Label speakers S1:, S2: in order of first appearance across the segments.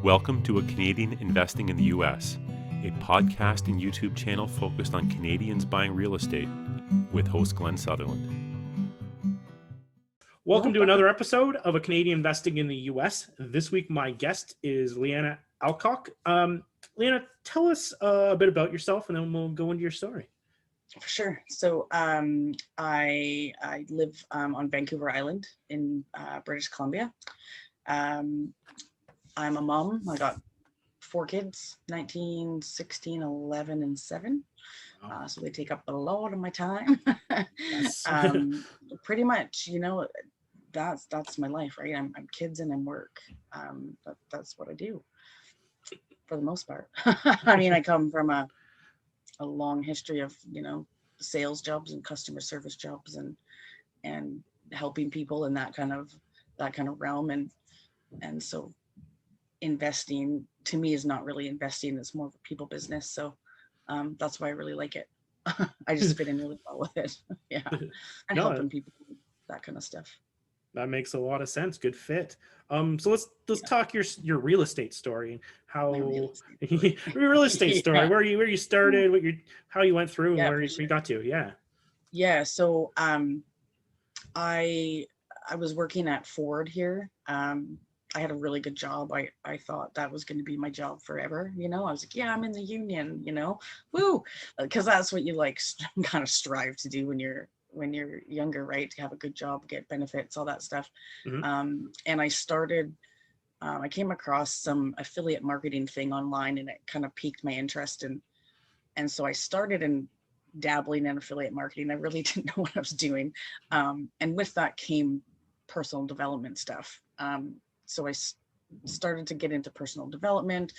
S1: Welcome to A Canadian Investing in the U.S., a podcast and YouTube channel focused on Canadians buying real estate with host Glenn Sutherland.
S2: Welcome to another episode of A Canadian Investing in the U.S. This week, my guest is Lianna Alcock. Lianna, tell us a bit about yourself, and then we'll go into your story.
S3: For sure. So I live on Vancouver Island in British Columbia. I'm a mom. I got 4 kids, 19, 16, 11, and 7. So they take up a lot of my time.
S2: Yes.
S3: Pretty much, you know, that's my life, right? I'm kids and I'm work. That's what I do for the most part. I mean, I come from a long history of, you know, sales jobs and customer service jobs and helping people in that kind of realm. And so investing to me is not really investing, it's more of a people business. So that's why I really like it. I just fit in really well with it. Yeah. And helping people, that kind of stuff.
S2: That makes a lot of sense. Good fit. So let's talk your real estate story and how your real estate story, where you started, how you went through, and where you got to. Yeah.
S3: So I was working at Ford here. I had a really good job. I thought that was going to be my job forever. You know, I was like, yeah, I'm in the union, you know, woo, because that's what you like kind of strive to do when you're younger, right? To have a good job, get benefits, all that stuff. Mm-hmm. And I came across some affiliate marketing thing online, and it kind of piqued my interest. And so I started dabbling in affiliate marketing. I really didn't know what I was doing. And with that came personal development stuff. So I started to get into personal development,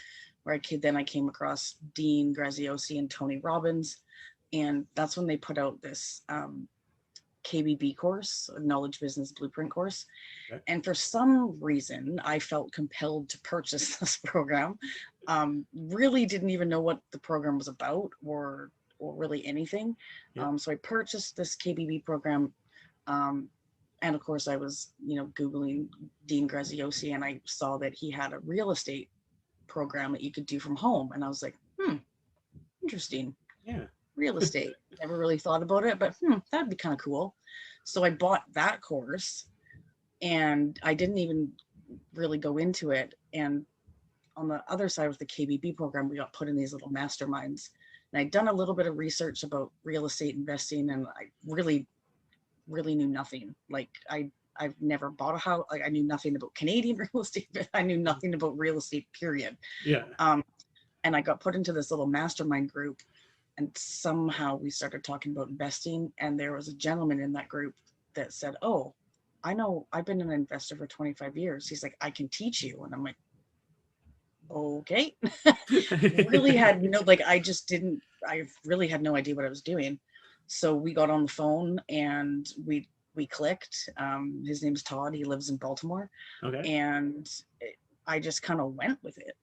S3: where I came across Dean Graziosi and Tony Robbins. And that's when they put out this KBB course, a Knowledge Business Blueprint course. Okay. And for some reason, I felt compelled to purchase this program. Really didn't even know what the program was about or really anything. Yeah. So I purchased this KBB program. And of course I was, you know, Googling Dean Graziosi, and I saw that he had a real estate program that you could do from home. And I was like, interesting.
S2: Yeah.
S3: Real estate. Never really thought about it, but that'd be kind of cool. So I bought that course, and I didn't even really go into it. And on the other side with the KBB program, we got put in these little masterminds. And I'd done a little bit of research about real estate investing, and I really knew nothing. Like I've never bought a house. Like I knew nothing about Canadian real estate, but I knew nothing about real estate, period.
S2: Yeah.
S3: And I got put into this little mastermind group, and somehow we started talking about investing. And there was a gentleman in that group that said, "Oh, I know, I've been an investor for 25 years. He's like, I can teach you." And I'm like, okay. Really had I really had no idea what I was doing. So we got on the phone and we clicked. His name's Todd. He lives in Baltimore. Okay. And I just kind of went with it.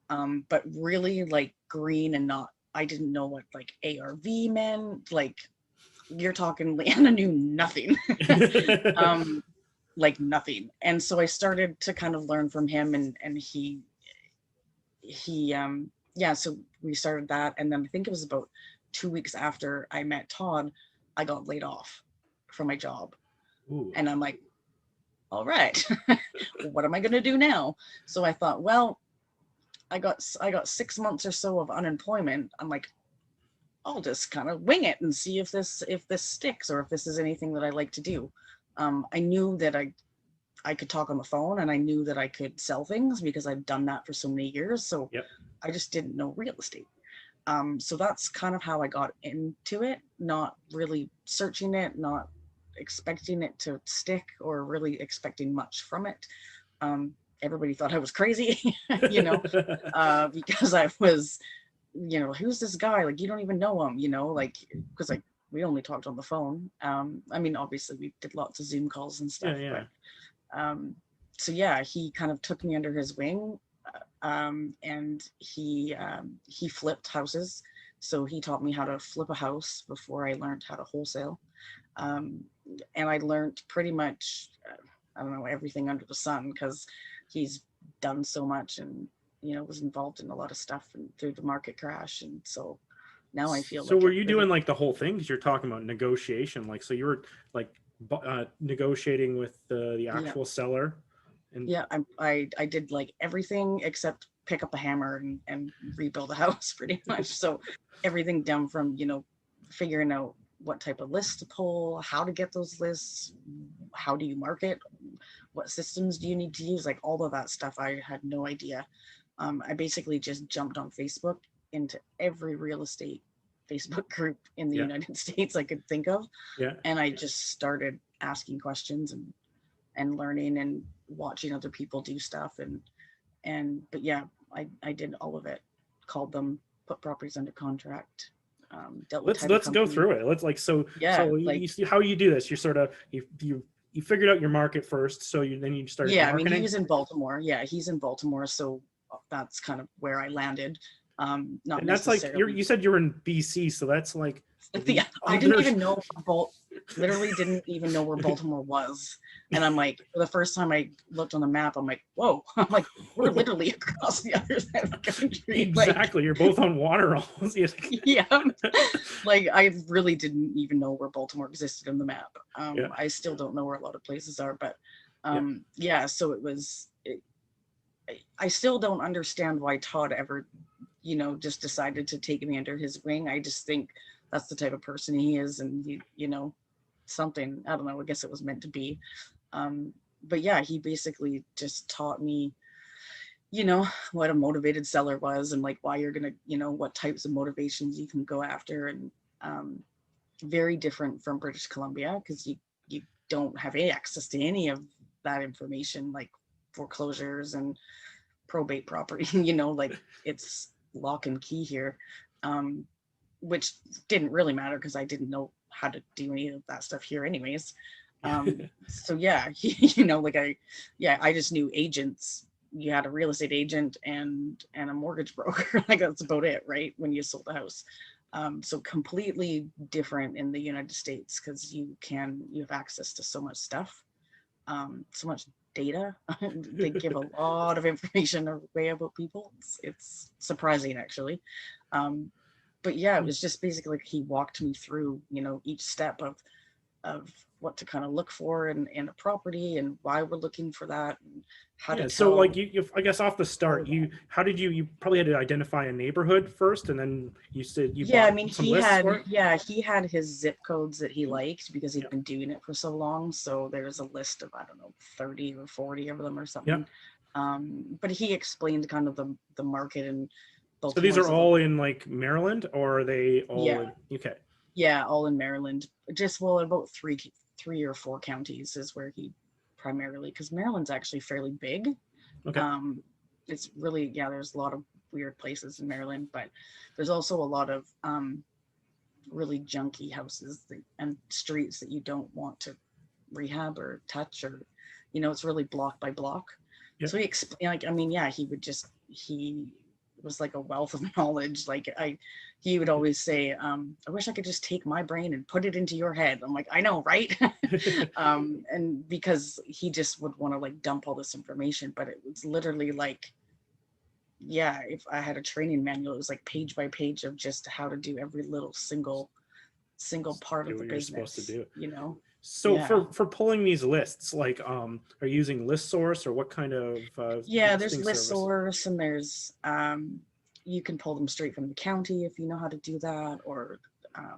S3: But really like green and not, I didn't know what like ARV meant. Like you're talking, Lianna knew nothing. Like nothing. And so I started to kind of learn from him, and he so we started that. And then I think it was about 2 weeks after I met Todd, I got laid off from my job. Ooh. And I'm like, all right, what am I going to do now? So I thought, well, I got 6 months or so of unemployment. I'm like, I'll just kind of wing it and see if this sticks, or if this is anything that I like to do. I knew that I could talk on the phone, and I knew that I could sell things because I've done that for so many years. So yep. I just didn't know real estate. So that's kind of how I got into it, not really searching it, not expecting it to stick or really expecting much from it. Everybody thought I was crazy, you know, because I was, you know, who's this guy? Like, you don't even know him, you know, like, because like we only talked on the phone. I mean, obviously we did lots of Zoom calls and stuff, yeah. But so yeah, he kind of took me under his wing. And he flipped houses. So he taught me how to flip a house before I learned how to wholesale. And I learned pretty much, I don't know, everything under the sun, because he's done so much and was involved in a lot of stuff and through the market crash. And so now I feel
S2: So
S3: like
S2: were you doing like the whole thing? Because you're talking about negotiation, like so you were like negotiating with the
S3: yeah,
S2: actual seller, and
S3: yeah, I did like everything except pick up a hammer and rebuild a house pretty much. So everything down from, figuring out what type of lists to pull, how to get those lists, how do you market, what systems do you need to use, like all of that stuff. I had no idea. I basically just jumped on Facebook into every real estate Facebook group in the
S2: yeah,
S3: United States I could think of.
S2: yeah.
S3: And I just started asking questions and learning and watching other people do stuff. But yeah, I did all of it, called them, put properties under contract, dealt with title
S2: Let's go
S3: company.
S2: through it. Let's like
S3: Yeah,
S2: you see how you do this. You're sort of you figured out your market first, so you started
S3: yeah, I mean, he
S2: marketing.
S3: was in Baltimore. Yeah, he's in Baltimore. So that's kind of where I landed. Not
S2: And that's like
S3: necessarily.
S2: you said you were in BC, so that's like
S3: Yeah,
S2: the
S3: I didn't
S2: other.
S3: even know literally didn't even know where Baltimore was. And I'm like, for the first time I looked on the map, I'm like, whoa, I'm like, we're literally across the other side of the country.
S2: Exactly, you're both on water almost.
S3: Yeah, like I really didn't even know where Baltimore existed on the map.
S2: Yeah,
S3: I still don't know where a lot of places are, but
S2: yeah.
S3: yeah, so I still don't understand why Todd ever, just decided to take me under his wing. I just think that's the type of person he is, and something, I don't know, I guess it was meant to be. But yeah, he basically just taught me, what a motivated seller was, and like why you're gonna, what types of motivations you can go after. And very different from British Columbia, because you don't have any access to any of that information, like foreclosures and probate property. Like it's lock and key here, which didn't really matter because I didn't know how to do any of that stuff here anyways. So yeah, like I just knew agents. You had a real estate agent and a mortgage broker. Like that's about it, right? When you sold a house. So completely different in the United States, because you have access to so much stuff, so much data. They give a lot of information away about people. It's surprising, actually. But yeah, it was just basically like he walked me through, each step of what to kind of look for in a property, and why we're looking for that, and how to
S2: So
S3: tell.
S2: like I guess off the start, how did you probably had to identify a neighborhood first, and then you said you
S3: Yeah, I
S2: bought
S3: mean,
S2: some lists for it?
S3: he had his zip codes that he liked because he'd
S2: Yeah,
S3: been doing it for so long. So there's a list of, I don't know, 30 or 40 of them or
S2: yeah.
S3: something. But he explained kind of the market, and
S2: So these
S3: Baltimore's
S2: are
S3: a
S2: all
S3: little,
S2: in like Maryland, or are they all
S3: yeah,
S2: in UK?
S3: yeah, all in Maryland. Just, well, about three or four counties is where he primarily, because Maryland's actually fairly big.
S2: Okay.
S3: Um, it's really, yeah, there's a lot of weird places in Maryland, but there's also a lot of really junky houses and streets that you don't want to rehab or touch, or it's really block by block.
S2: Yeah.
S3: So he explained, like, I mean, yeah, he was like a wealth of knowledge. Like he would always say, I wish I could just take my brain and put it into your head. I'm like, I know, right? And because he just would want to like dump all this information, but it was literally like, yeah, if I had a training manual, it was like page by page of just how to do every little single part
S2: Do
S3: of the
S2: what you're supposed to
S3: business,
S2: do. So
S3: Yeah.
S2: for pulling these lists, like are you using list source, or what kind of
S3: Yeah, there's
S2: listing
S3: list
S2: service?
S3: source, and there's you can pull them straight from the county if you know how to do that, or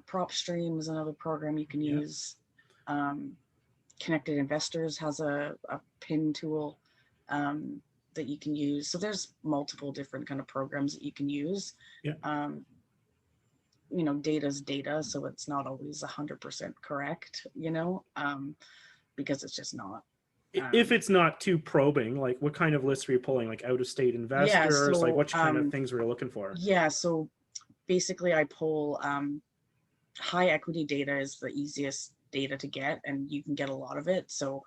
S3: PropStream is another program you can
S2: Yeah.
S3: use. Connected Investors has a pin tool that you can use. So there's multiple different kind of programs that you can use.
S2: Yeah.
S3: Data's data, so it's not always 100% correct, because it's just not.
S2: If it's not too probing, like what kind of lists were you pulling? Like out of state
S3: Yeah,
S2: investors, like
S3: so
S2: which kind of things were you looking for?
S3: yeah, so basically I pull high equity data is the easiest data to get, and you can get a lot of it. So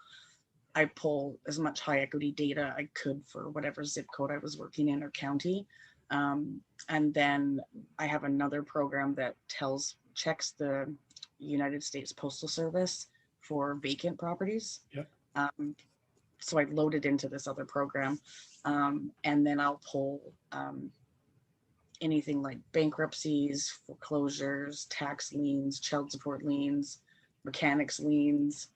S3: I pull as much high equity data I could for whatever zip code I was working in or county. And then I have another program that checks the United States Postal Service for vacant properties.
S2: Yeah.
S3: So I loaded into this other program, And then I'll pull anything like bankruptcies, foreclosures, tax liens, child support liens, mechanics liens,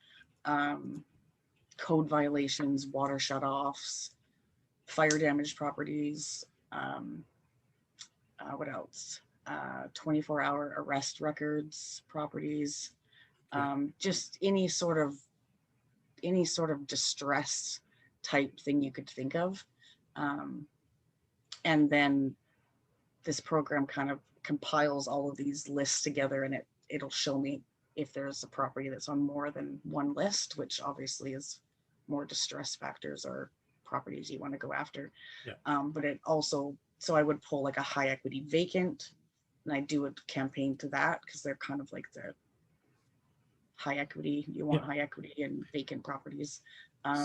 S3: code violations, water shutoffs, fire damaged properties. What else? 24-hour arrest records, properties, just any sort of distress type thing you could think of. And then this program kind of compiles all of these lists together, and it'll show me if there's a property that's on more than one list, which obviously is more distress factors or properties you want to go after. But it also, so I would pull like a high equity vacant, and I do a campaign to that because they're kind of like the high equity. You want high equity and vacant properties.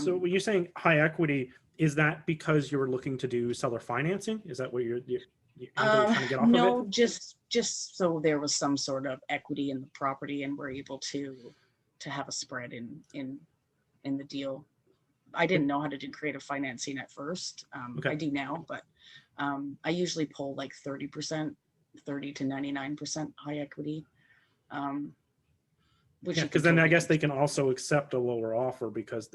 S2: So when you're saying high equity, is that because you're looking to do seller financing? Is that what you're trying to get off
S3: no,
S2: of it?
S3: just so there was some sort of equity in the property and we're able to have a spread in the deal. I didn't know how to do creative financing at first. I do now, but I usually pull like 30%, 30 to 99% high equity.
S2: Because then I guess they can also accept a lower offer because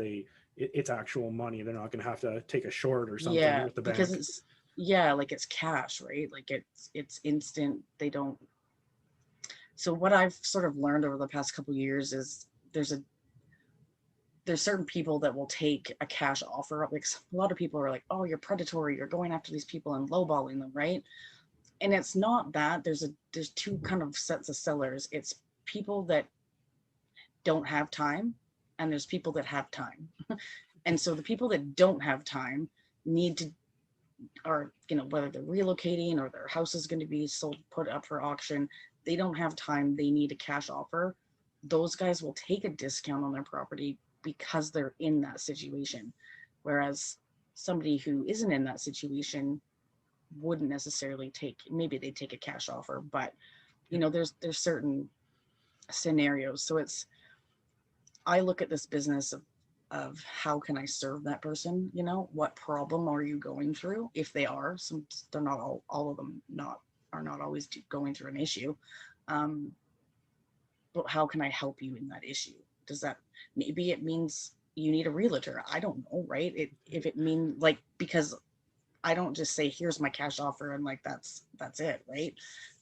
S2: it's actual money. They're not going to have to take a short or something with the bank.
S3: Because it's like it's cash, right? Like it's instant. They don't. So what I've sort of learned over the past couple of years is there's certain people that will take a cash offer. Like a lot of people are like, oh, you're predatory. You're going after these people and lowballing them, right? And it's not that. There's two kind of sets of sellers. It's people that don't have time, and there's people that have time. And so the people that don't have time need to, or whether they're relocating or their house is going to be sold, put up for auction, they don't have time, they need a cash offer. Those guys will take a discount on their property because they're in that situation, whereas somebody who isn't in that situation wouldn't necessarily maybe they take a cash offer, but there's certain scenarios. So I look at this business of how can I serve that person? What problem are you going through? If they are, they're not all of them are not always going through an issue. But how can I help you in that issue? Maybe it means you need a realtor. I don't know, right? If it means because I don't just say, here's my cash offer and that's it, right?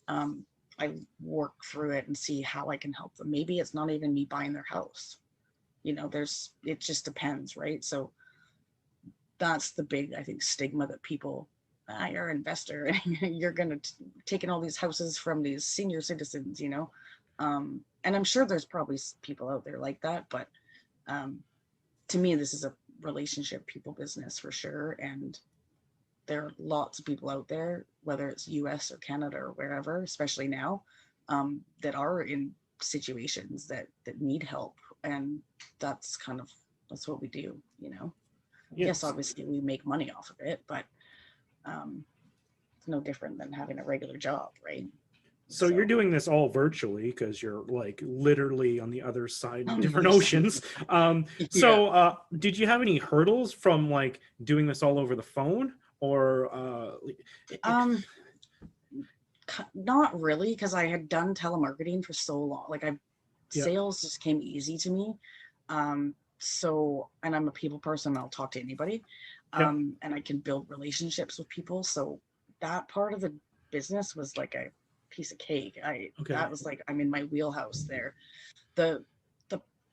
S3: I work through it and see how I can help them. Maybe it's not even me buying their house. It just depends, right? So that's the big, I think, stigma that people, you're an investor and you're going to take in all these houses from these senior citizens, and I'm sure there's probably people out there like that, but to me, this is a relationship people business for sure. And there are lots of people out there, whether it's US or Canada or wherever, especially now, that are in situations that need help. And that's what we do, Yes, obviously we make money off of it, but it's no different than having a regular job, right?
S2: So you're doing this all virtually because you're literally on the other side of different oceans. So did you have any hurdles from doing this all over the phone or?
S3: Not really, because I had done telemarketing for so long. Sales just came easy to me. So, and I'm a people person, I'll talk to anybody. And I can build relationships with people. So that part of the business was like a piece of cake. That was I'm in my wheelhouse there. The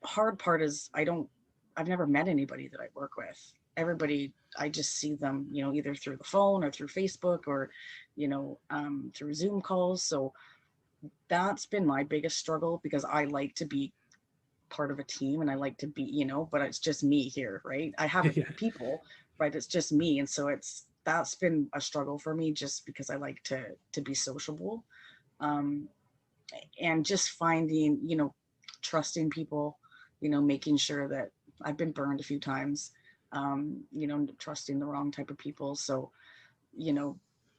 S3: hard part is I've never met anybody that I work with. Everybody, I just see them, either through the phone or through Facebook or, through Zoom calls. So that's been my biggest struggle because I like to be part of a team and I like to be, but it's just me here, right? I have people, right? It's just me. And so that's been a struggle for me just because I like to be sociable. And just finding, trusting people, making sure that I've been burned a few times, trusting the wrong type of people. So,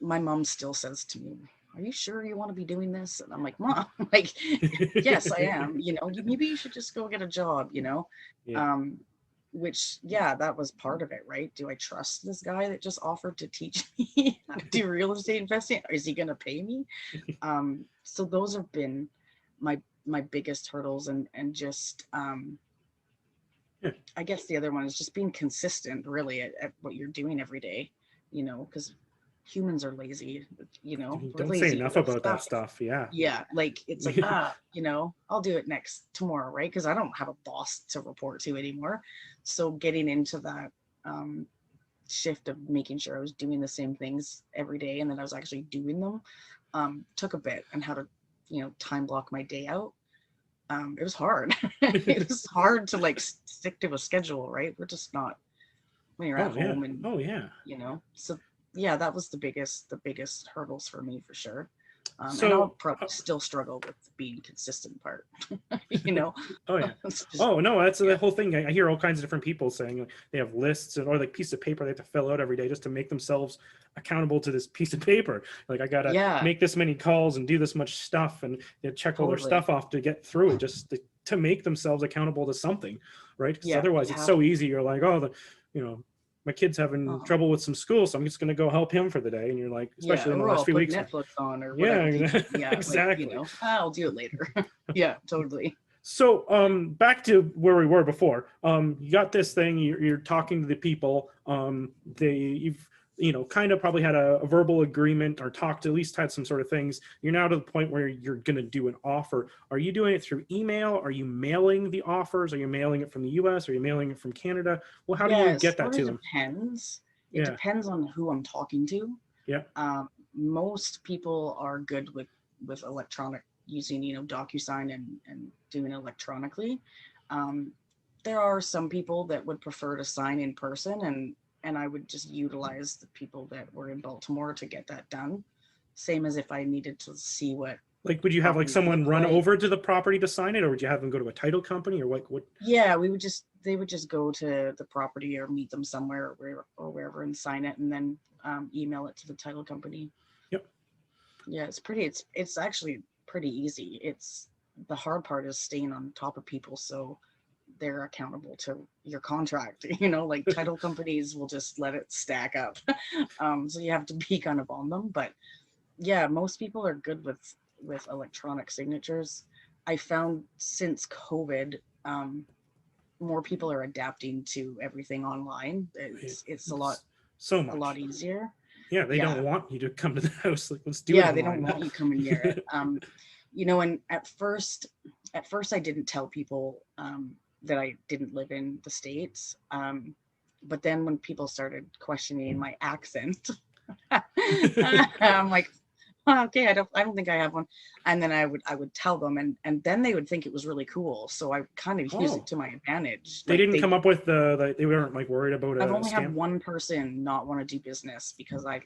S3: my mom still says to me, are you sure you want to be doing this? And I'm like, Mom, yes, I am, maybe you should just go get a job, which, yeah, that was part of it, right? Do I trust this guy that just offered to teach me how to do real estate investing? Is he going to pay me? So those have been my biggest hurdles, and just
S2: Yeah.
S3: I guess the other one is just being consistent really at what you're doing every day, because humans are lazy, we're
S2: Don't say
S3: lazy
S2: enough
S3: with
S2: about that stuff. Yeah.
S3: Yeah, like it's like, I'll do it tomorrow, right? Because I don't have a boss to report to anymore. So getting into that shift of making sure I was doing the same things every day and that I was actually doing them took a bit, and how to, time block my day out. It was hard. It was hard to like stick to a schedule, right? We're just not, when you're at home, and so yeah, that was the biggest hurdles for me, for sure. And I'll probably still struggle with being consistent part.
S2: Oh yeah.
S3: Just,
S2: Oh no, that's the whole thing. I hear all kinds of different people saying, like, they have lists or like piece of paper they have to fill out every day just to make themselves accountable to this piece of paper. Like, I gotta make this many calls and do this much stuff and check all their stuff off to get through it, just to make themselves accountable to something, right? Because otherwise it's so easy. You're like, oh, my kid's having trouble with some school, so I'm just going to go help him for the day. And you're like, especially in the last few weeks,
S3: Netflix on or whatever.
S2: Exactly.
S3: Like, I'll do it later. Yeah, totally.
S2: So back to where we were before. You got this thing. You're talking to the people. You've kind of probably had a verbal agreement, or talked, at least had some sort of things. You're now to the point where you're going to do an offer. Are you doing it through email? Are you mailing the offers? Are you mailing it from the US? Are you mailing it from Canada? Well, how do you get that to them?
S3: Depends. It depends on who I'm talking to.
S2: Yeah.
S3: Most people are good with electronic, using DocuSign and doing electronically. There are some people that would prefer to sign in person, and I would just utilize the people that were in Baltimore to get that done. Same as if I needed to see what.
S2: Like, would you have like someone run over to the property to sign it, or would you have them go to a title company, or what?
S3: Yeah, they would just go to the property or meet them somewhere or wherever and sign it, and then email it to the title company.
S2: Yep.
S3: Yeah, it's actually pretty easy. It's the hard part is staying on top of people so they're accountable to your contract. Like title companies will just let it stack up. So you have to be kind of on them. But yeah, most people are good with electronic signatures. I found since COVID, more people are adapting to everything online. It's a lot easier.
S2: Yeah, they don't want you to come to the house. Like, let's do it online.
S3: They don't want you coming near it. And at first I didn't tell people that I didn't live in the States. But then when people started questioning my accent, I'm like, okay, I don't think I have one. And then I would tell them, and then they would think it was really cool. So I kind of use it to my advantage.
S2: They didn't come up with they weren't like worried about it.
S3: I've only had one person not want to do business because I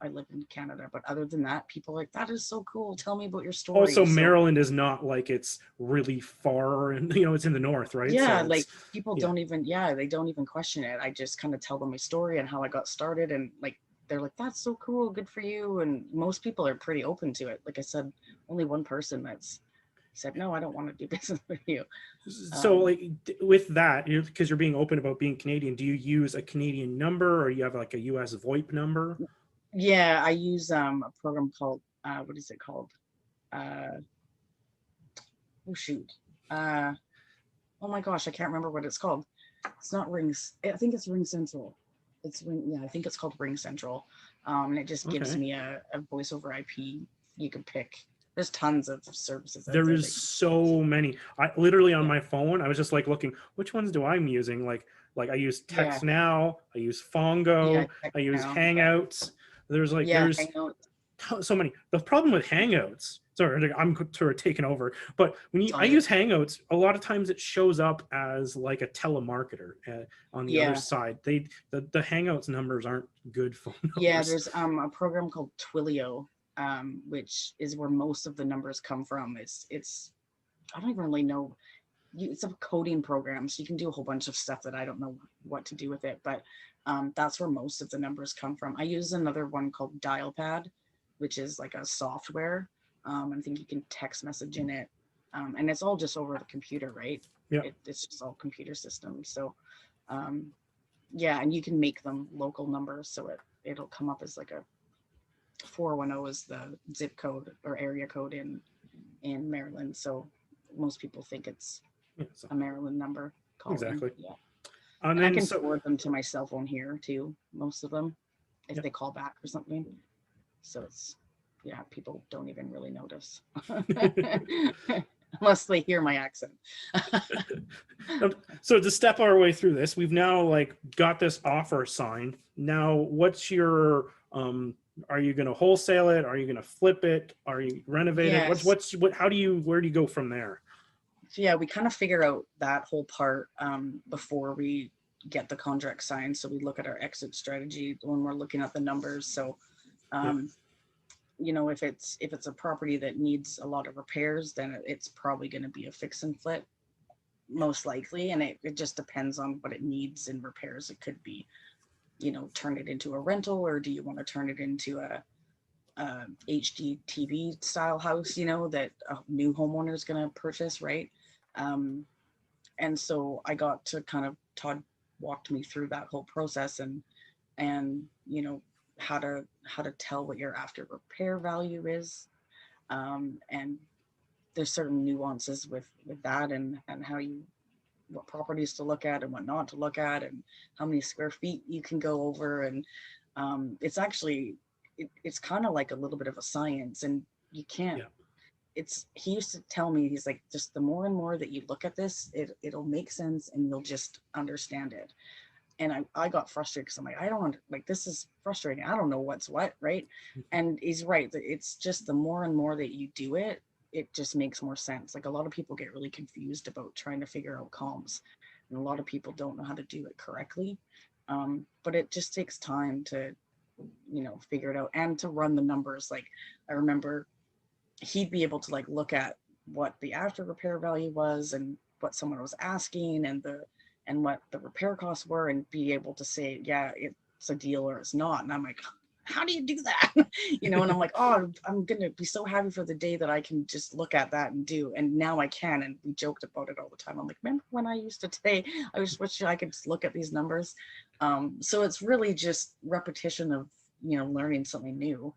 S3: live in Canada, but other than that, people are like, that is so cool. Tell me about your story.
S2: Also, Maryland is not like it's really far, and it's in the north, right?
S3: Yeah, so like people don't even they don't even question it. I just kind of tell them my story and how I got started, and like they're like, that's so cool, good for you. And most people are pretty open to it. Like I said, only one person that's said, no, I don't want to do business with you.
S2: So like with that, because you're being open about being Canadian, do you use a Canadian number, or you have like a US VoIP number?
S3: Yeah, I use a program called what is it called? Oh my gosh, I can't remember what it's called. It's not Rings. I think it's Ring Central. I think it's called Ring Central. And it just gives me a voice over IP. You can pick. There's tons of services.
S2: There is so many. I literally on my phone, I was just like looking, which ones do I'm using? Like I use Text Now, I use Fongo, I use Hangouts. There's like there's so many. The problem with Hangouts, sorry, I'm sort of taking over, but when I use Hangouts, a lot of times it shows up as like a telemarketer on the other side. The Hangouts numbers aren't good phone numbers.
S3: Yeah, there's a program called Twilio, which is where most of the numbers come from. It's I don't even really know. It's a coding program, so you can do a whole bunch of stuff that I don't know what to do with it, but that's where most of the numbers come from. I use another one called Dialpad, which is like a software. I think you can text message in it. And it's all just over the computer, right?
S2: Yeah.
S3: It's just all computer systems. So yeah, and you can make them local numbers, so it'll come up as like a 410 is the zip code or area code in Maryland. So most people think it's
S2: So,
S3: a Maryland number.
S2: exactly.
S3: Yeah.
S2: And
S3: I
S2: then
S3: can forward them to my cell phone here too, most of them, if
S2: Yeah.
S3: they call back or something. So it's, yeah, people don't even really notice unless they hear my accent.
S2: So to step our way through this, we've now like got this offer signed. Now, what's your are you going to wholesale it? Are you going to flip it? Are you renovate it?
S3: Yes.
S2: Where do you go from there?
S3: So yeah, we kind of figure out that whole part before we get the contract signed. So we look at our exit strategy when we're looking at the numbers. So you know, if it's a property that needs a lot of repairs, then it's probably going to be a fix and flip, most likely. And it just depends on what it needs in repairs. It could be, you know, turn it into a rental, or do you want to turn it into a HD TV style house, you know, that a new homeowner is going to purchase, right? And so I got to Todd walked me through that whole process and you know, how to tell what your after repair value is, and there's certain nuances with that, and how what properties to look at and what not to look at, and how many square feet you can go over. And it's actually it's kind of like a little bit of a science, and you can't he used to tell me, he's like, just the more and more that you look at this, it'll make sense and you'll just understand it. And I got frustrated because I'm like, I don't like, this is frustrating. I don't know what's what, right? And he's right. It's just the more and more that you do it, it just makes more sense. Like a lot of people get really confused about trying to figure out comms, and a lot of people don't know how to do it correctly. But it just takes time to, you know, figure it out and to run the numbers. Like I remember he'd be able to like look at what the after repair value was and what someone was asking and what the repair costs were, and be able to say, yeah, it's a deal or it's not. And I'm like, how do you do that? You know, and I'm like, oh, I'm going to be so happy for the day that I can just look at that and do. And now I can. And we joked about it all the time. I'm like, remember when I used to say, I just wish I could just look at these numbers. So it's really just repetition of, you know, learning something new.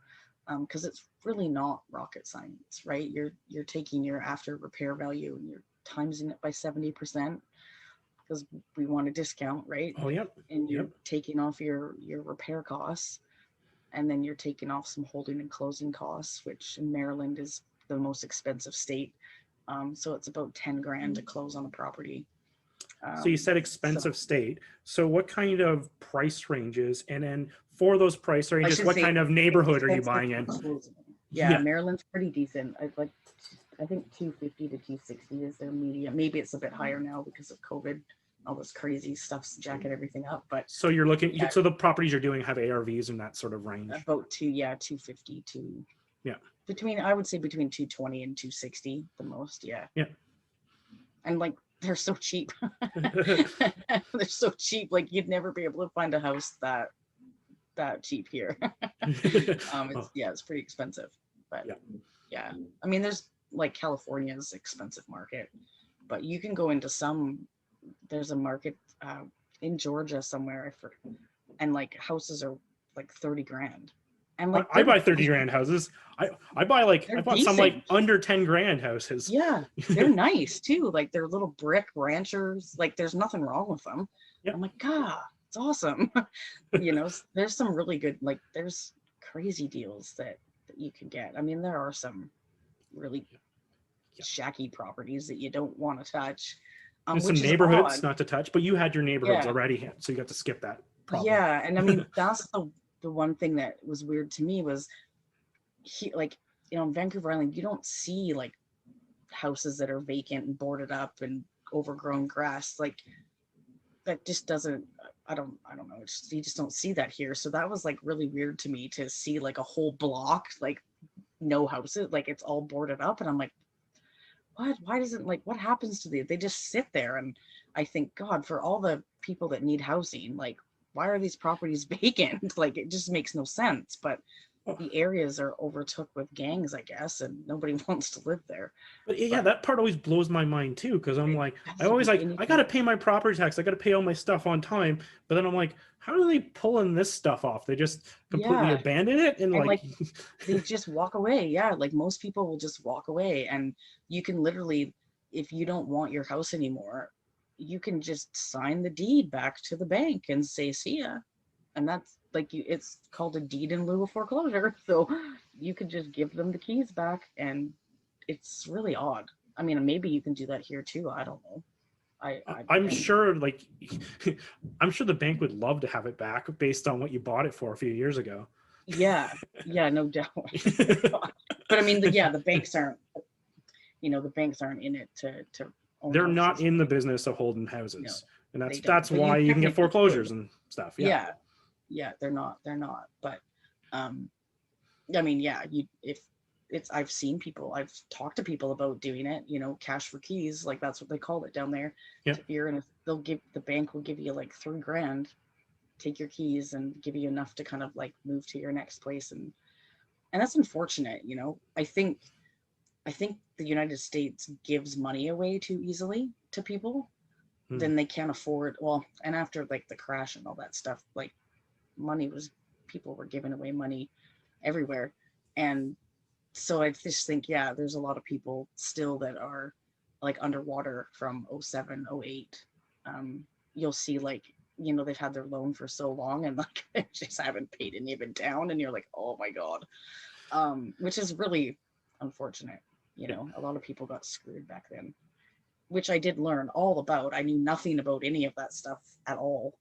S3: Because it's really not rocket science, right? You're taking your after repair value and you're timesing it by 70%. Because we want a discount, right?
S2: Oh, yep.
S3: And you're taking off your repair costs, and then you're taking off some holding and closing costs, which in Maryland is the most expensive state. So it's about 10 grand to close on a property.
S2: So you said expensive state. So what kind of price ranges? And then for those price ranges, what kind of neighborhood are you buying in?
S3: Yeah, Maryland's pretty decent. I think 250 to 260 is their median. Maybe it's a bit higher now because of COVID. All this crazy stuff's jacking everything up. But
S2: so you're looking, so the properties you're doing have ARVs in that sort of range.
S3: About 250 to I would say between 220 and 260 the most. Yeah. And like they're so cheap. They're so cheap. Like you'd never be able to find a house that cheap here. It's pretty expensive. But yeah, I mean, there's like California's expensive market, but you can go into there's a market in Georgia somewhere and like houses are like 30 grand. And like
S2: I buy 30 grand houses. I bought decent. Some like under 10 grand houses.
S3: Yeah, they're nice too. Like they're little brick ranchers. Like there's nothing wrong with them. I'm like, God, it's awesome. You know, there's some really good, like there's crazy deals that you can get. I mean, there are some really shacky properties that you don't want to touch.
S2: Some neighborhoods not to touch, but you had your neighborhoods already, so you got to skip that problem.
S3: Yeah, and I mean that's the one thing that was weird to me was in Vancouver Island, you don't see like houses that are vacant and boarded up and overgrown grass. Like that just doesn't. I don't know. You just don't see that here. So that was like really weird to me to see like a whole block like no houses, like it's all boarded up, and I'm like, why doesn't, like, what happens to these? They just sit there. And I think, God, for all the people that need housing, like, why are these properties vacant? Like, it just makes no sense. But the areas are overtook with gangs, I guess, and nobody wants to live there.
S2: But yeah, that part always blows my mind too, because I'm like, I always like, I gotta pay my property tax, I gotta pay all my stuff on time, but then I'm like, how are they pulling this stuff off? They just completely abandon it and like
S3: they just walk away. Yeah, like most people will just walk away, and you can literally, if you don't want your house anymore, you can just sign the deed back to the bank and say, see ya. And that's like, it's called a deed in lieu of foreclosure. So you could just give them the keys back, and it's really odd. I mean, maybe you can do that here too. I don't know.
S2: I'm sure like I'm sure the bank would love to have it back based on what you bought it for a few years ago.
S3: Yeah, no doubt. But I mean, the banks aren't, the banks aren't in it to own
S2: they're
S3: houses.
S2: not in the business of holding houses.
S3: No,
S2: and that's why you can get foreclosures and stuff.
S3: Yeah, they're not. But I mean, I've seen people, I've talked to people about doing it, cash for keys, like that's what they call it down there.
S2: Yeah.
S3: If you're in the bank will give you like $3,000, take your keys and give you enough to kind of like move to your next place. And that's unfortunate. I think the United States gives money away too easily to people. Then they can't afford, and after like the crash and all that stuff, like people were giving away money everywhere. And so I just think, there's a lot of people still that are like underwater from 07, 08. You'll see like, they've had their loan for so long and like they just haven't paid any of it down, and you're like, oh my God. Which is really unfortunate. A lot of people got screwed back then, which I did learn all about. I knew nothing about any of that stuff at all.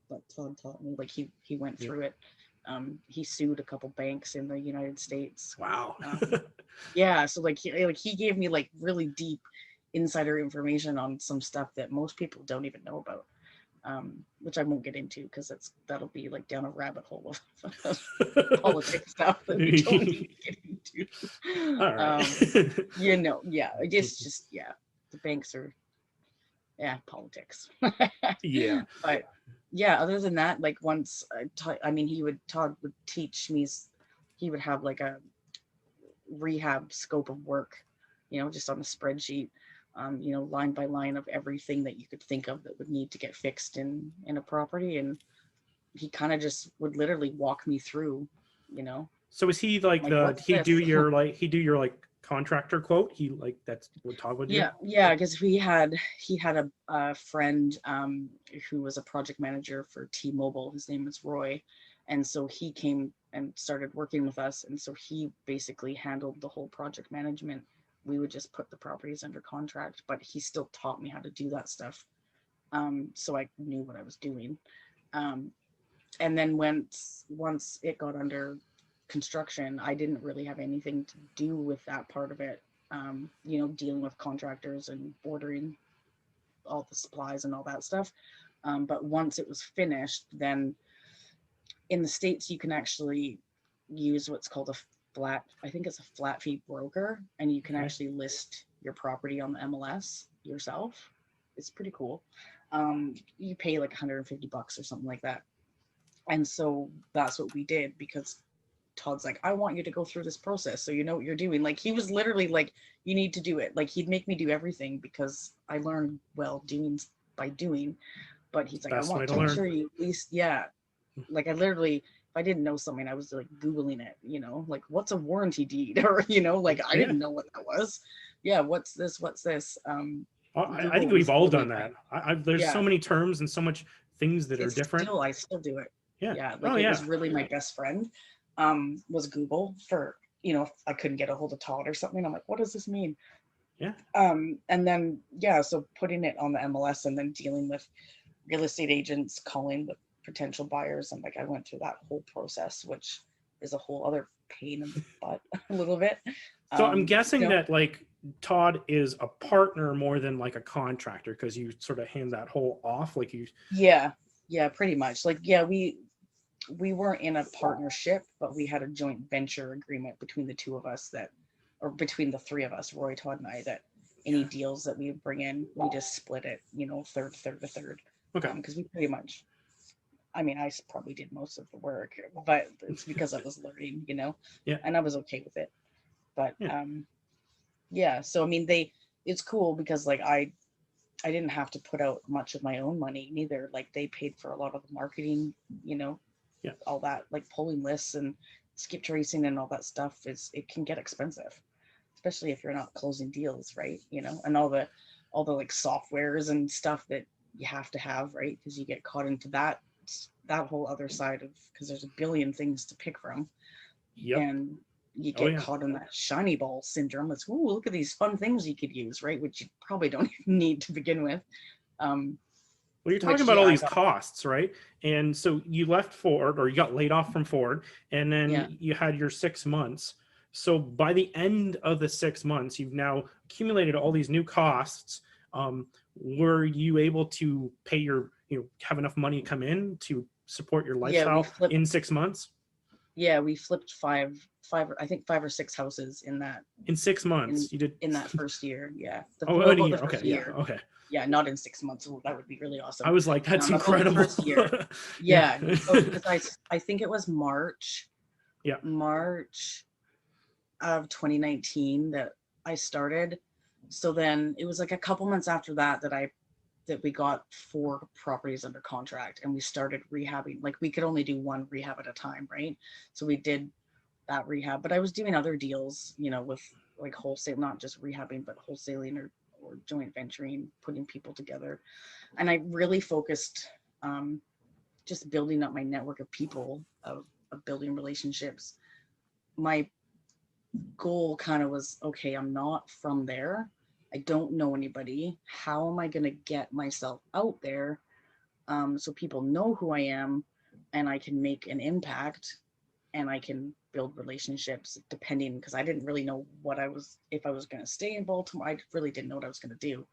S3: But Todd taught me, like he went through it. He sued a couple banks in the United States.
S2: Wow.
S3: So like he gave me like really deep insider information on some stuff that most people don't even know about. Which I won't get into because that'll be like down a rabbit hole of politics stuff that we don't need to get into.
S2: All right.
S3: It's just the banks are politics.
S2: Yeah.
S3: But other than that, like once Todd would teach me, he would have like a rehab scope of work, just on a spreadsheet. Line by line of everything that you could think of that would need to get fixed in a property. And he kind of just would literally walk me through,
S2: So is he like he do your contractor quote? That's what Todd would do?
S3: Yeah, because he had a friend who was a project manager for T-Mobile. His name was Roy. And so he came and started working with us. And so he basically handled the whole project management. We would just put the properties under contract, but he still taught me how to do that stuff. So I knew what I was doing. And then once it got under construction, I didn't really have anything to do with that part of it. Dealing with contractors and ordering all the supplies and all that stuff. But once it was finished, then in the States, you can actually use what's called I think it's a flat fee broker, and you can actually list your property on the MLS yourself. It's pretty cool. You pay like $150 or something like that. And so that's what we did, because Todd's like, I want you to go through this process so you know what you're doing. Like he was literally like, you need to do it. Like he'd make me do everything because I learned doing by doing. But he's like, I want to make sure you at least, like I literally, if I didn't know something, I was like Googling it, like what's a warranty deed, or, like I didn't know what that was. What's this?
S2: I think we've all done that. There's so many terms and so much things that are different.
S3: I still do it.
S2: Yeah.
S3: It was really my best friend, was Google for, if I couldn't get a hold of Todd or something, I'm like, what does this mean?
S2: Yeah.
S3: And then, so putting it on the MLS and then dealing with real estate agents, calling the potential buyers. And like, I went through that whole process, which is a whole other pain in the butt a little bit.
S2: So I'm guessing that like Todd is a partner more than like a contractor, because you sort of hand that whole off, like you.
S3: Yeah, pretty much. Like, we weren't in a partnership, but we had a joint venture agreement between the two of us or between the three of us, Roy, Todd, and I, that any deals that we would bring in, we just split it, third to third.
S2: Okay.
S3: Because we pretty much I mean, probably did most of the work, but it's because I was learning,
S2: Yeah.
S3: and I was okay with it. But
S2: Yeah.
S3: yeah, so I mean, it's cool because like I didn't have to put out much of my own money neither. Like they paid for a lot of the marketing,
S2: Yeah.
S3: all that, like pulling lists and skip tracing and all that stuff it can get expensive, especially if you're not closing deals, right? And all the like softwares and stuff that you have to have, right? Because you get caught into that whole other side of, because there's a billion things to pick from,
S2: Yep.
S3: and you
S2: Oh
S3: get
S2: yeah.
S3: caught in that shiny ball syndrome. It's, ooh, look at these fun things you could use, right? Which you probably don't even need to begin with.
S2: Well, you're talking
S3: Which,
S2: about
S3: yeah,
S2: all
S3: I
S2: these
S3: got,
S2: costs, right? And so you left Ford, or you got laid off from Ford, and
S3: yeah.
S2: then you had your 6 months. So by the end of the 6 months, you've now accumulated all these new costs. Were you able to pay have enough money come in to support your
S3: Yeah,
S2: lifestyle in 6 months?
S3: we flipped I think 5 or 6 houses in that,
S2: In six
S3: in
S2: months, you did.
S3: in that first year. Yeah.
S2: Oh, in a
S3: The
S2: year. Okay.
S3: first
S2: Yeah.
S3: year.
S2: Okay.
S3: Yeah, not in 6 months. Oh, that would be really
S2: I
S3: awesome.
S2: was like, that's
S3: About the
S2: incredible.
S3: first year.
S2: Yeah.
S3: Yeah. Oh, because I think it was March
S2: Yeah.
S3: of 2019 that I started. So then it was like a couple months after that we got 4 properties under contract, and we started rehabbing. Like we could only do one rehab at a time, right? So we did that rehab, but I was doing other deals, with like wholesale, not just rehabbing, but wholesaling or joint venturing, putting people together. And I really focused, just building up my network of people, of building relationships. My goal kind of was, okay, I'm not from there. I don't know anybody. How am I going to get myself out there, so people know who I am and I can make an impact and I can build relationships, depending, because I didn't really know if I was going to stay in Baltimore. I really didn't know what I was going to do.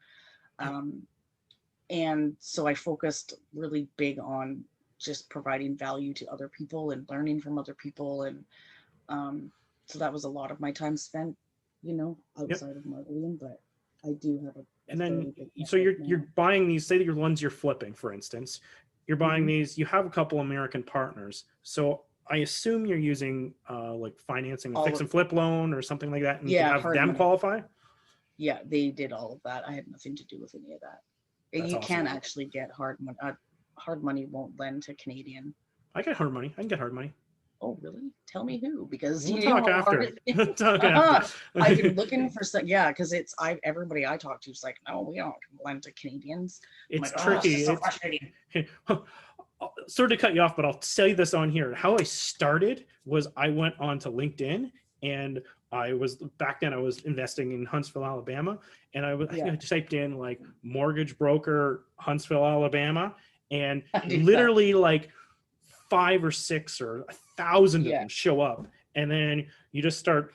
S3: And so I focused really big on just providing value to other people and learning from other people. And so that was a lot of my time spent,
S2: Yep.
S3: outside of marketing, but I do have a
S2: And then
S3: fairly big
S2: so
S3: network
S2: you're
S3: now.
S2: buying these, say that your ones you're flipping, for instance, you're buying
S3: Mhm.
S2: these, you have a couple American partners, so I assume you're using like financing, a
S3: All
S2: fix
S3: of,
S2: and flip loan or something like that, and you can
S3: yeah,
S2: have
S3: hard
S2: them
S3: money.
S2: qualify.
S3: Yeah, they did all of that. I had nothing to do with any of that.
S2: That's
S3: You
S2: awesome.
S3: can actually get hard money. Hard money won't lend to Canadian.
S2: I get hard money. I can get hard money.
S3: Oh, really? Tell me who, because
S2: We'll
S3: you know
S2: talk
S3: how hard
S2: after.
S3: it
S2: We'll
S3: is.
S2: talk after.
S3: I've been looking for some. Yeah, because everybody I talk to is like, no, we don't lend to Canadians. I'm
S2: It's
S3: like, oh, it's
S2: tricky.
S3: just so frustrating.
S2: Sort to cut you off, but I'll say this on here. How I started was I went on to LinkedIn, and I was back then I was investing in Huntsville, Alabama, and I think
S3: Yeah,
S2: I typed in like mortgage broker Huntsville, Alabama, and
S3: I do that.
S2: literally like 5 or 6 or 1,000 of
S3: Yeah,
S2: them show up, and then you just start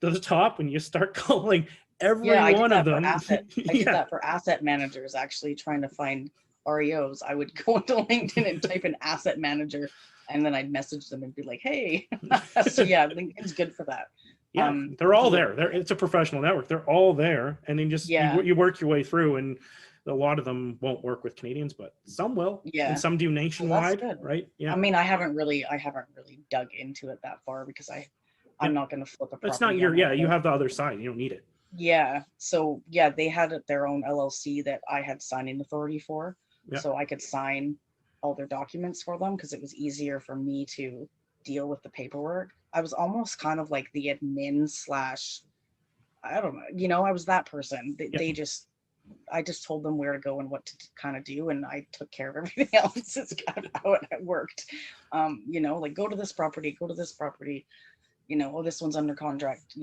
S2: to the top and you start calling every
S3: yeah, I did
S2: one of
S3: that for
S2: them.
S3: I did
S2: Yeah.
S3: that for asset managers, actually trying to find REOs. I would go into LinkedIn and type in asset manager, and then I'd message them and be like, hey. So yeah, LinkedIn's good for that.
S2: Yeah, they're all
S3: The
S2: there. It's a professional network. They're all there, and then just
S3: Yeah,
S2: you work your way through. And a lot of them won't work with Canadians, but some will, and
S3: yeah.
S2: some do
S3: Well, that's
S2: nationwide,
S3: good.
S2: right?
S3: I
S2: Yeah,
S3: mean, I haven't really dug into it that far because
S2: yeah.
S3: I'm not going to flip a
S2: It's not
S3: property
S2: your.
S3: on my
S2: Yeah, you
S3: own.
S2: have the other side. You don't need it.
S3: Yeah. So yeah, they had their own LLC that I had signing authority for,
S2: Yeah,
S3: so I could sign all their documents for them because it was easier for me to deal with the paperwork. I was almost kind of like the admin slash, I don't know, I was that person.
S2: yeah,
S3: I just told them where to go and what to kind of do, and I took care of everything else. It's kind of how it worked. Like go to this property, oh, this one's under contract,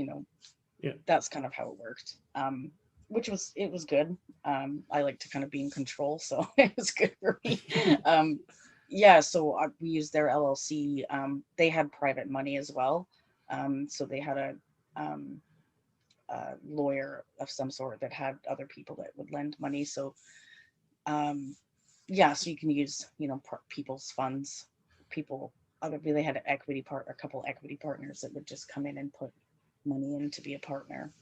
S2: yeah.
S3: that's kind of how it worked. It was good. I like to kind of be in control, so it was good for me. Yeah, so we used their LLC. They had private money as well. So they had um, a lawyer of some sort that had other people that would lend money. So yeah, so you can use, people's funds, they had a couple equity partners that would just come in and put money in to be a partner.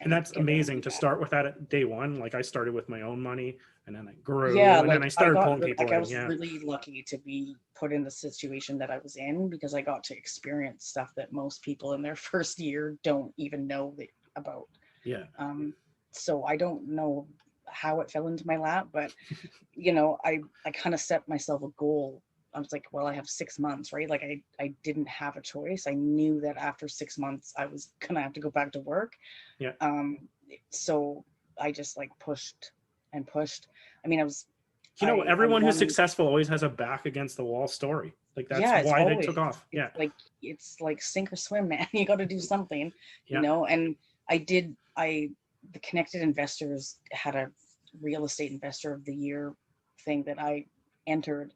S2: And that's
S3: get them
S2: amazing to
S3: back.
S2: start with that at day one. Like I started with my own money and then I grew
S3: Yeah,
S2: and then
S3: like
S2: I started pulling people
S3: like I
S2: in.
S3: was
S2: Yeah.
S3: really lucky to be put in the situation that I was in, because I got to experience stuff that most people in their first year don't even know about.
S2: Yeah.
S3: So I don't know how it fell into my lap, but I kind of set myself a goal. I was like, well, I have 6 months, right? Like I didn't have a choice. I knew that after 6 months I was gonna have to go back to work.
S2: Yeah.
S3: So I just like pushed and pushed. I mean, I
S2: Everyone who's
S3: won.
S2: successful always has a back against the wall story. Like that's
S3: Yeah, it's
S2: why they
S3: always,
S2: took off. Yeah.
S3: it's like sink or swim, man. You got to do something,
S2: Yeah.
S3: and the Connected Investors had a real estate investor of the year thing that I entered,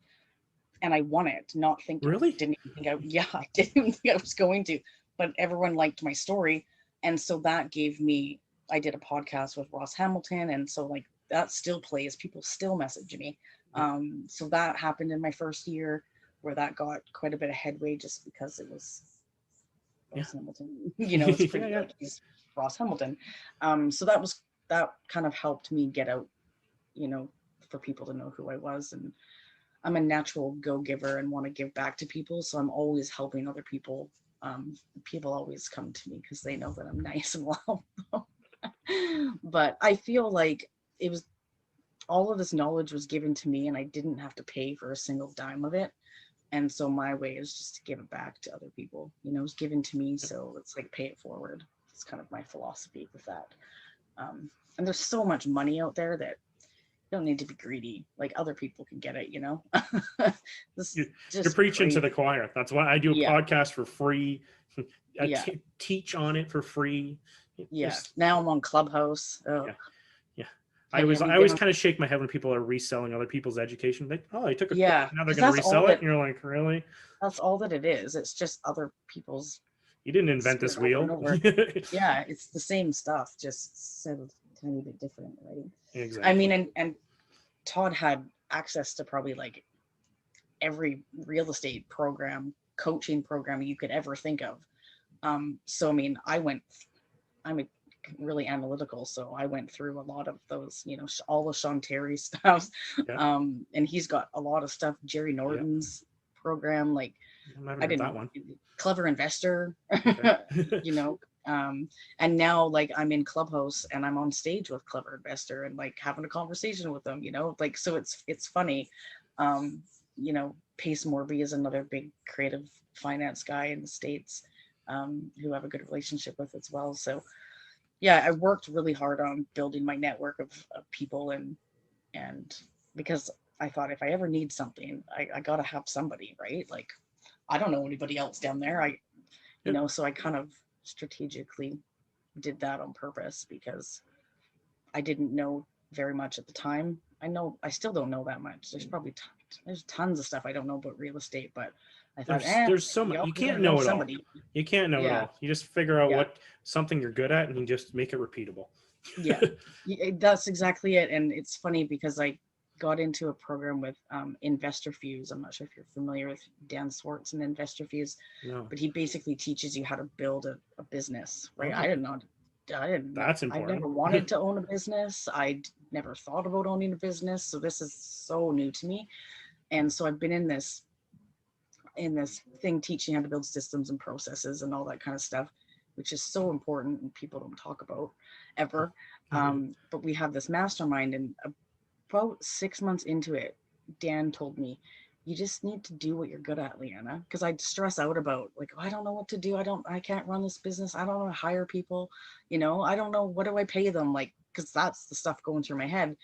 S3: and I won it, not thinking.
S2: Really?
S3: I didn't think I was going to, but everyone liked my story. And so that gave me, I did a podcast with Ross Hamilton. And so like that still plays, people still message me. So that happened in my first year, where that got quite a bit of headway just because it was Ross Hamilton, it's pretty like he's Ross Hamilton. So that kind of helped me get out, for people to know who I was. And I'm a natural go-giver and want to give back to people. So I'm always helping other people. People always come to me because they know that I'm nice and well. But I feel like it was all of this knowledge was given to me and I didn't have to pay for a single dime of it. And so my way is just to give it back to other people. It was given to me, so let's like pay it forward. It's kind of my philosophy with that. And there's so much money out there that you don't need to be greedy. Like other people can get it,
S2: You're preaching
S3: crazy.
S2: to the choir. That's why I do a podcast for free. I teach on it for free.
S3: Now I'm on Clubhouse.
S2: I always kind of shake my head when people are reselling other people's education. Like, oh, I took a course, now they're going to resell it. And you're like, really?
S3: That's all that it is. It's just other people's.
S2: You didn't invent this wheel.
S3: Yeah, it's the same stuff, just said a tiny bit different, right?
S2: Exactly.
S3: I mean, and Todd had access to probably like every real estate program, coaching program you could ever think of. So I mean, I'm really analytical, so I went through a lot of those, all the Sean Terry stuff. And he's got a lot of stuff. Jerry Norton's program, like
S2: I didn't that one.
S3: Clever Investor. And now like I'm in Clubhouse and I'm on stage with Clever Investor and like having a conversation with them, like, so it's funny. Pace Morby is another big creative finance guy in the States, who I have a good relationship with as well. So yeah, I worked really hard on building my network of people, and because I thought if I ever need something, I gotta have somebody, right? Like I don't know anybody else down there. So I kind of strategically did that on purpose because I didn't know very much at the time. I still don't know that much. There's probably there's tons of stuff I don't know about real estate, but I thought
S2: there's so much you can't know it all. You can't know it all. You just figure out what something you're good at and you just make it repeatable.
S3: That's exactly it. And it's funny because I got into a program with Investor Fuse. I'm not sure if you're familiar with Dan Swartz and Investor Fuse, but he basically teaches you how to build a business, right? I didn't know.
S2: That's important.
S3: I never wanted to own a business. I never thought about owning a business. So this is so new to me. And so I've been in this thing teaching how to build systems and processes and all that kind of stuff, which is so important and people don't talk about ever. But we have this mastermind, and about 6 months into it, Dan told me, you just need to do what you're good at, Lianna. Because I'd stress out about like, I don't know what to do. I can't run this business. I don't know how to hire people. I don't know, what do I pay them? Like, because that's the stuff going through my head.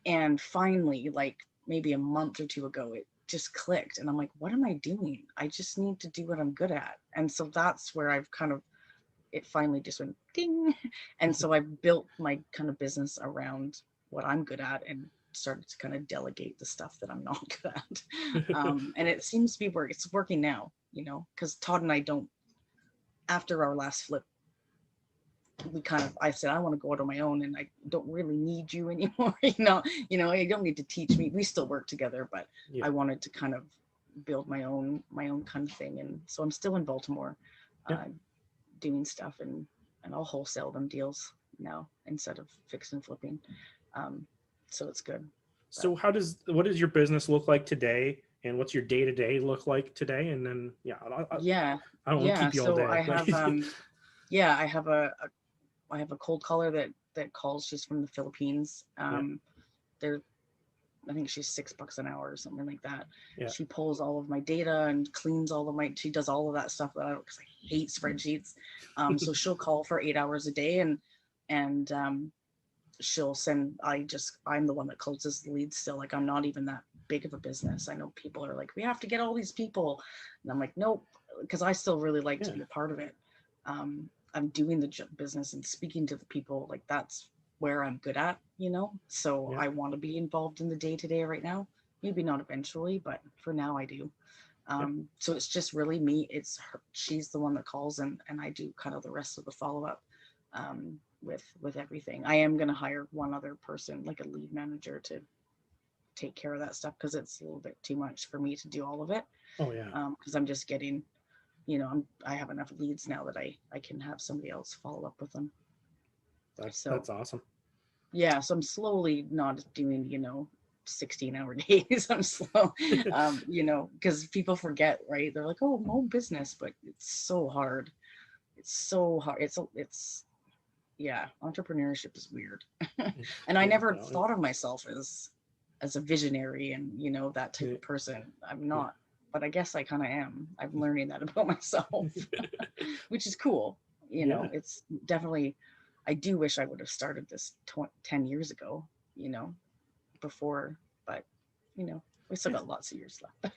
S3: And finally, like maybe a month or two ago, it just clicked. And I'm like, what am I doing? I just need to do what I'm good at. And so that's where I've it finally just went ding. And so I built my kind of business around what I'm good at and started to kind of delegate the stuff that I'm not good at. And it seems to be it's working now, because Todd and I don't, after our last flip, I said, I want to go out on my own and I don't really need you anymore. You don't need to teach me. We still work together, but I wanted to kind of build my own kind of thing. And so I'm still in Baltimore, doing stuff. And and I'll wholesale them deals now instead of fix and flipping. So it's good.
S2: So what does your business look like today, and what's your day-to-day look like today? And then I don't want to keep you all
S3: So
S2: day.
S3: I have I have a cold caller that calls. She's from the Philippines. I think she's $6 an hour or something like that.
S2: Yeah.
S3: She pulls all of my data and cleans all of she does all of that stuff that I don't, because I hate spreadsheets. So she'll call for 8 hours a day, and she'll send, I'm the one that closes the leads still. Like, I'm not even that big of a business. I know people are like, we have to get all these people. And I'm like, nope, because I still really like to be a part of it. I'm doing the business and speaking to the people. Like, that's where I'm good at, so I want to be involved in the day-to-day right now. Maybe not eventually, but for now I do. So it's just really me. It's her, she's the one that calls, and I do kind of the rest of the follow-up with everything. I am going to hire one other person, like a lead manager, to take care of that stuff, because it's a little bit too much for me to do all of it. Because I'm just getting, I have enough leads now that I can have somebody else follow up with them.
S2: That's awesome.
S3: Yeah, so I'm slowly not doing 16-hour days. I'm slow, because people forget, right? They're like, oh, my own business, but it's so hard. It's entrepreneurship is weird. And I never thought of myself as a visionary and that type of person. I'm not, but I guess I kind of am. I'm learning that about myself, which is cool. It's definitely, I do wish I would have started this 10 years ago, before, but we still got lots of years left.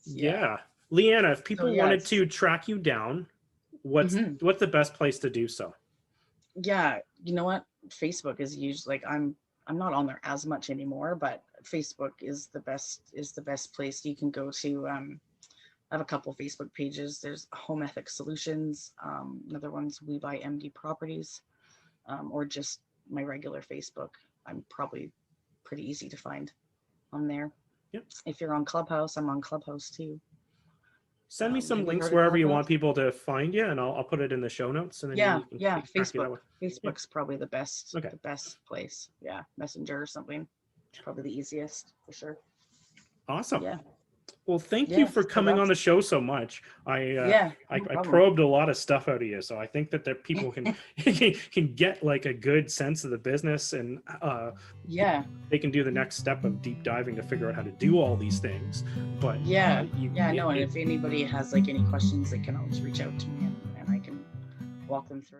S2: Yeah. Lianna, if people wanted to track you down, what's the best place to do so?
S3: Yeah, you know what? Facebook is usually, like, I'm not on there as much anymore, but Facebook is the best place. You can go to I have a couple Facebook pages. There's Home Ethics Solutions. Another one's We Buy MD Properties, or just my regular Facebook. I'm probably pretty easy to find on there.
S2: Yep.
S3: If you're on Clubhouse, I'm on Clubhouse too.
S2: Send me some links wherever you want people to find you, and I'll put it in the show notes. And then
S3: Facebook. Facebook's probably the best place. Yeah, Messenger or something. Probably the easiest for sure.
S2: Awesome.
S3: Yeah.
S2: Well, thank you for coming on the show so much. I probed a lot of stuff out of you, so I think that people can can get like a good sense of the business, and they can do the next step of deep diving to figure out how to do all these things. But
S3: and if anybody has like any questions, they can always reach out to me, and I can walk them through it.